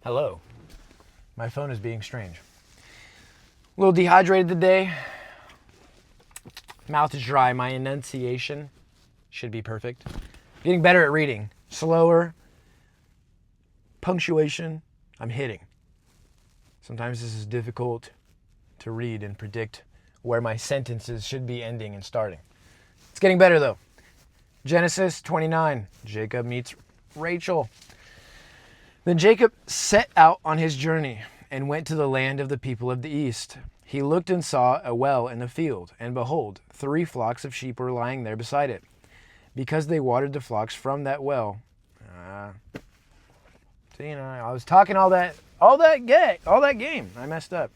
Hello. My phone is being strange. A little dehydrated today. Mouth is dry. My enunciation should be perfect. Getting better at reading. Slower. Punctuation. I'm hitting. Sometimes this is difficult to read and predict where my sentences should be ending and starting. It's getting better though. Genesis 29. Jacob meets Rachel. Then Jacob set out on his journey and went to the land of the people of the east. He looked and saw a well in the field, and behold, 3 flocks of sheep were lying there beside it, because they watered the flocks from that well. I was talking all that game. I messed up.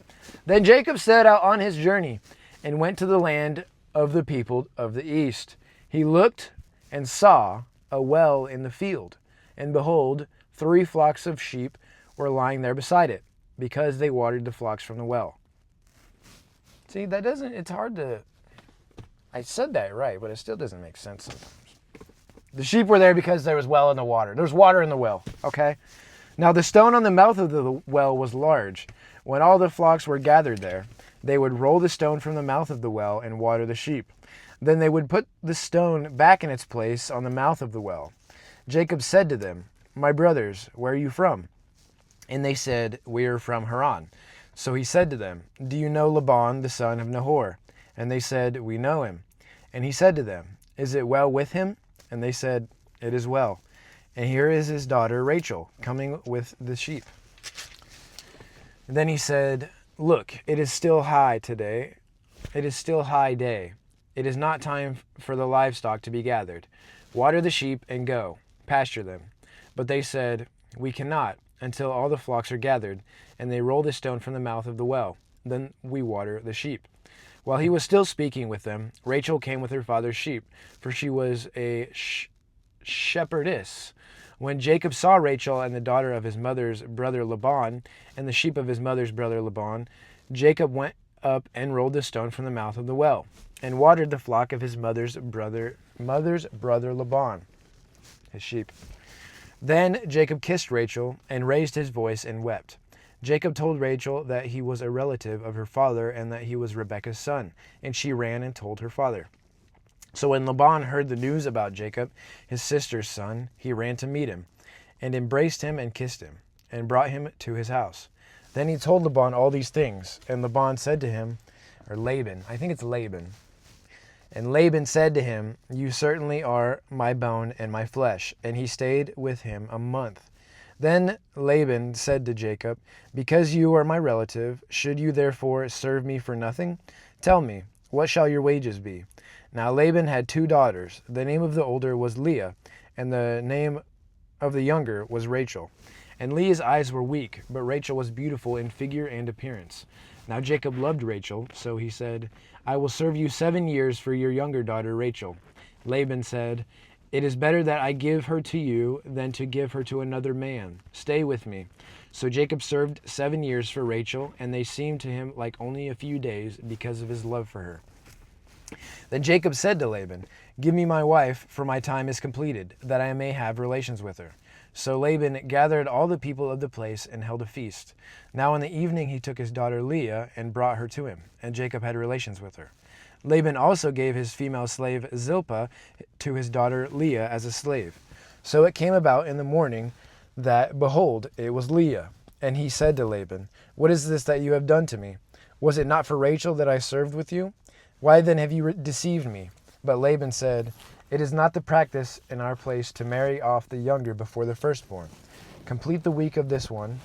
Then Jacob set out on his journey and went to the land of the people of the east. He looked and saw a well in the field, and behold, 3 flocks of sheep were lying there beside it, because they watered the flocks from the well. See, it's hard to, I said that right, but it still doesn't make sense sometimes. The sheep were there because there was well in the water. There's water in the well, okay? Now the stone on the mouth of the well was large. When all the flocks were gathered there, they would roll the stone from the mouth of the well and water the sheep. Then they would put the stone back in its place on the mouth of the well. Jacob said to them, "My brothers, where are you from?" And they said, "We are from Haran." So he said to them, "Do you know Laban, the son of Nahor?" And they said, "We know him." And he said to them, "Is it well with him?" And they said, "It is well. And here is his daughter Rachel, coming with the sheep." And then he said, "Look, it is still high today. It is still high day. It is not time for the livestock to be gathered. Water the sheep and go, pasture them." But they said, "We cannot, until all the flocks are gathered." And they rolled the stone from the mouth of the well. Then we water the sheep. While he was still speaking with them, Rachel came with her father's sheep, for she was a shepherdess. When Jacob saw Rachel and the daughter of his mother's brother Laban, and the sheep of his mother's brother Laban, Jacob went up and rolled the stone from the mouth of the well, and watered the flock of his mother's brother Laban, his sheep. Then Jacob kissed Rachel and raised his voice and wept. Jacob told Rachel that he was a relative of her father and that he was Rebekah's son, and she ran and told her father. So when Laban heard the news about Jacob, his sister's son, he ran to meet him, and embraced him and kissed him, and brought him to his house. Then he told Laban all these things, and Laban said to him, or Laban, I think it's Laban. And Laban said to him, "You certainly are my bone and my flesh." And he stayed with him a month. Then Laban said to Jacob, "Because you are my relative, should you therefore serve me for nothing? Tell me, what shall your wages be?" Now Laban had 2 daughters. The name of the older was Leah, and the name of the younger was Rachel. And Leah's eyes were weak, but Rachel was beautiful in figure and appearance. Now Jacob loved Rachel, so he said, "I will serve you 7 years for your younger daughter Rachel." Laban said, "It is better that I give her to you than to give her to another man. Stay with me." So Jacob served 7 years for Rachel, and they seemed to him like only a few days because of his love for her. Then Jacob said to Laban, "Give me my wife, for my time is completed, that I may have relations with her." So Laban gathered all the people of the place and held a feast. Now in the evening he took his daughter Leah and brought her to him, and Jacob had relations with her. Laban also gave his female slave Zilpah to his daughter Leah as a slave. So it came about in the morning that, behold, it was Leah. And he said to Laban, "What is this that you have done to me? Was it not for Rachel that I served with you? Why then have you deceived me?" But Laban said, "It is not the practice in our place to marry off the younger before the firstborn. Complete the week of this one,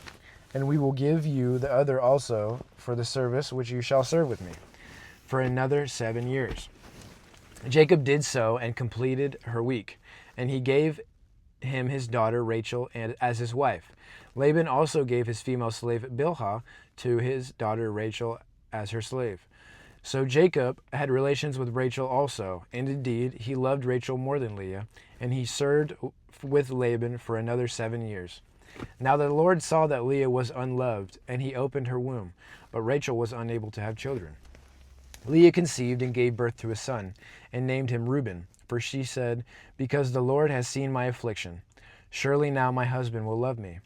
and we will give you the other also for the service which you shall serve with me, for another 7 years." Jacob did so and completed her week, and he gave him his daughter Rachel as his wife. Laban also gave his female slave Bilhah to his daughter Rachel as her slave. So Jacob had relations with Rachel also, and indeed he loved Rachel more than Leah, and he served with Laban for another 7 years. Now the Lord saw that Leah was unloved, and he opened her womb, but Rachel was unable to have children. Leah conceived and gave birth to a son, and named him Reuben, for she said, "Because the Lord has seen my affliction. Surely now my husband will love me."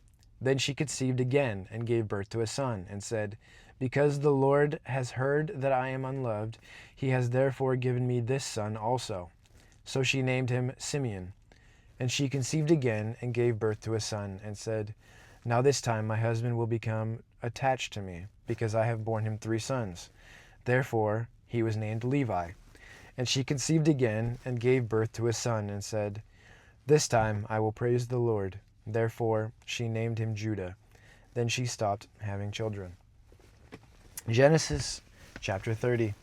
Then she conceived again and gave birth to a son, and said, Because the Lord has heard that I am unloved, he has therefore given me this son also. So she named him Simeon. And she conceived again and gave birth to a son, and said, Now this time my husband will become attached to me, because I have borne him 3 sons. Therefore he was named Levi. And she conceived again and gave birth to a son, and said, This time I will praise the Lord. Therefore she named him Judah. Then she stopped having children. Genesis chapter 30.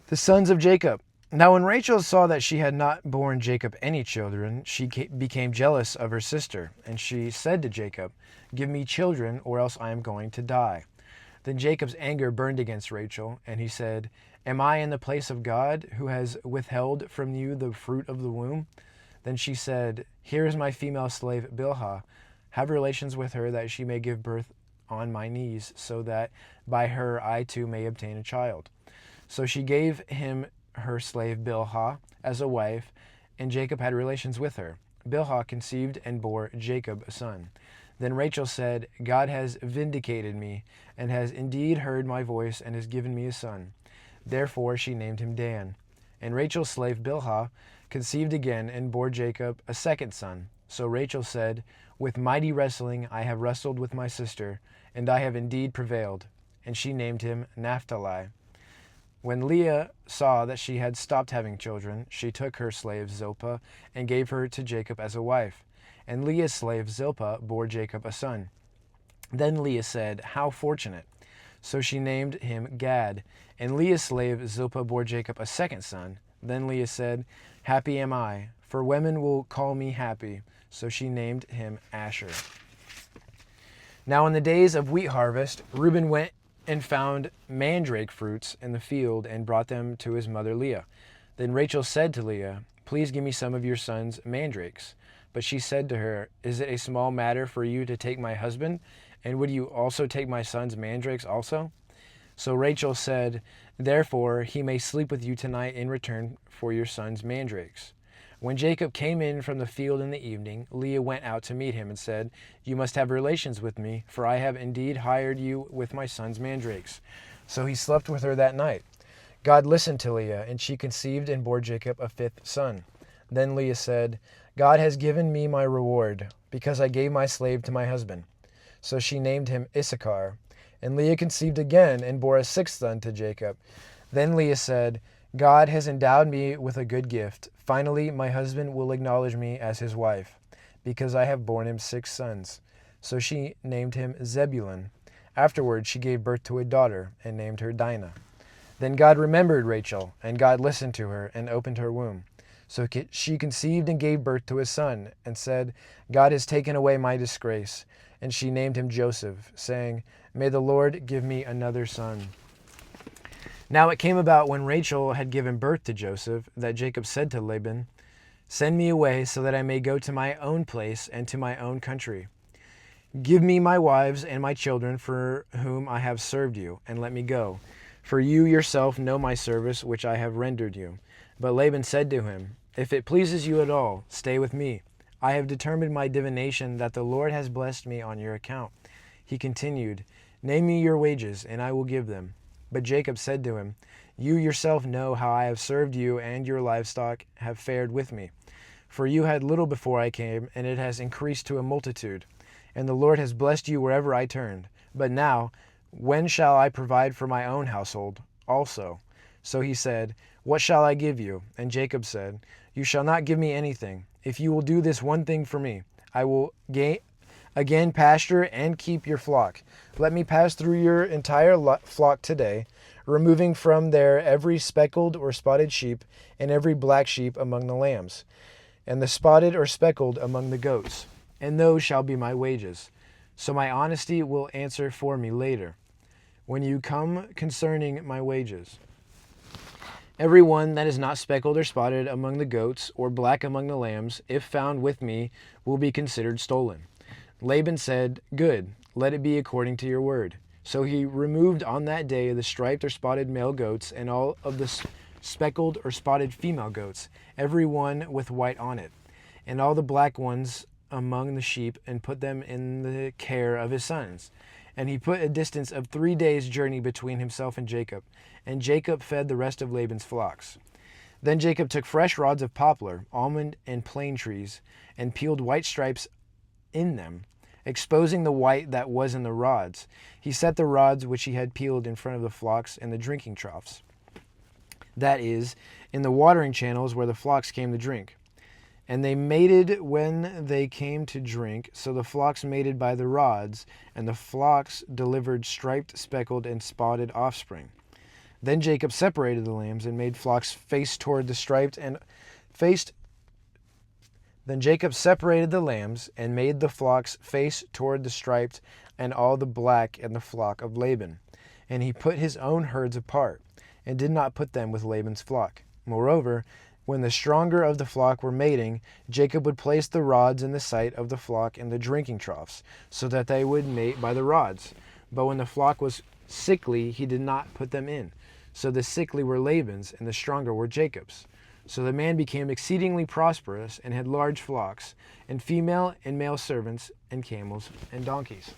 The sons of Jacob. Now when Rachel saw that she had not borne Jacob any children, she became jealous of her sister, and she said to Jacob, Give me children, or else I am going to die. Then Jacob's anger burned against Rachel, and he said, Am I in the place of God, who has withheld from you the fruit of the womb? Then she said, Here is my female slave Bilhah. Have relations with her, that she may give birth on my knees, so that by her I too may obtain a child. So she gave him her slave Bilhah as a wife, and Jacob had relations with her. Bilhah conceived and bore Jacob a son. Then Rachel said, God has vindicated me, and has indeed heard my voice, and has given me a son. Therefore she named him Dan. And Rachel's slave Bilhah conceived again and bore Jacob a second son. So Rachel said, With mighty wrestling I have wrestled with my sister, and I have indeed prevailed. And she named him Naphtali. When Leah saw that she had stopped having children, she took her slave Zilpah and gave her to Jacob as a wife. And Leah's slave Zilpah bore Jacob a son. Then Leah said, How fortunate! So she named him Gad. And Leah's slave Zilpah bore Jacob a second son. Then Leah said, Happy am I, for women will call me happy. So she named him Asher. Now in the days of wheat harvest, Reuben went and found mandrake fruits in the field and brought them to his mother Leah. Then Rachel said to Leah, Please give me some of your son's mandrakes. But she said to her, Is it a small matter for you to take my husband? And would you also take my son's mandrakes also? So Rachel said, Therefore he may sleep with you tonight in return for your son's mandrakes. When Jacob came in from the field in the evening, Leah went out to meet him and said, You must have relations with me, for I have indeed hired you with my son's mandrakes. So he slept with her that night. God listened to Leah, and she conceived and bore Jacob a 5th son. Then Leah said, God has given me my reward, because I gave my slave to my husband. So she named him Issachar. And Leah conceived again and bore a 6th son to Jacob. Then Leah said, God has endowed me with a good gift. Finally, my husband will acknowledge me as his wife, because I have borne him 6 sons. So she named him Zebulun. Afterward, she gave birth to a daughter and named her Dinah. Then God remembered Rachel, and God listened to her and opened her womb. So she conceived and gave birth to a son, and said, God has taken away my disgrace. And she named him Joseph, saying, May the Lord give me another son. Now it came about when Rachel had given birth to Joseph, that Jacob said to Laban, Send me away so that I may go to my own place and to my own country. Give me my wives and my children for whom I have served you, and let me go. For you yourself know my service which I have rendered you. But Laban said to him, If it pleases you at all, stay with me. I have determined my divination that the Lord has blessed me on your account. He continued, Name me your wages, and I will give them. But Jacob said to him, You yourself know how I have served you, and your livestock have fared with me. For you had little before I came, and it has increased to a multitude. And the Lord has blessed you wherever I turned. But now, when shall I provide for my own household also? So he said, What shall I give you? And Jacob said, You shall not give me anything. If you will do this one thing for me, I will again pasture and keep your flock. Let me pass through your entire flock today, removing from there every speckled or spotted sheep and every black sheep among the lambs, and the spotted or speckled among the goats. And those shall be my wages. So my honesty will answer for me later, when you come concerning my wages. Every one that is not speckled or spotted among the goats, or black among the lambs, if found with me, will be considered stolen. Laban said, Good, let it be according to your word. So he removed on that day the striped or spotted male goats, and all of the speckled or spotted female goats, every one with white on it, and all the black ones among the sheep and put them in the care of his sons. And he put a distance of 3 days' journey between himself and Jacob. And Jacob fed the rest of Laban's flocks. Then Jacob took fresh rods of poplar, almond, and plane trees, and peeled white stripes in them, exposing the white that was in the rods. He set the rods which he had peeled in front of the flocks and the drinking troughs, that is, in the watering channels where the flocks came to drink. And they mated when they came to drink, so the flocks mated by the rods, and the flocks delivered striped, speckled, and spotted offspring. Then Jacob separated the lambs and made flocks face toward the striped and faced. Then Jacob separated the lambs and made the flocks face toward the striped and all the black and the flock of Laban. And he put his own herds apart, and did not put them with Laban's flock. Moreover, when the stronger of the flock were mating, Jacob would place the rods in the sight of the flock in the drinking troughs, so that they would mate by the rods. But when the flock was sickly, he did not put them in. So the sickly were Laban's, and the stronger were Jacob's. So the man became exceedingly prosperous, and had large flocks, and female and male servants, and camels, and donkeys.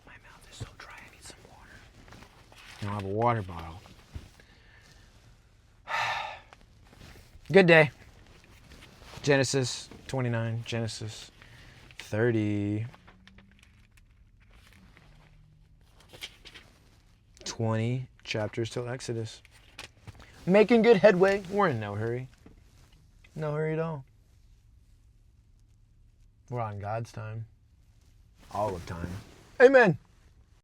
My mouth is so dry, I need some water. I don't have a water bottle. Good day. Genesis 29, Genesis 30, 20 chapters till Exodus. Making good headway. We're in no hurry. No hurry at all. We're on God's time. All of time. Amen.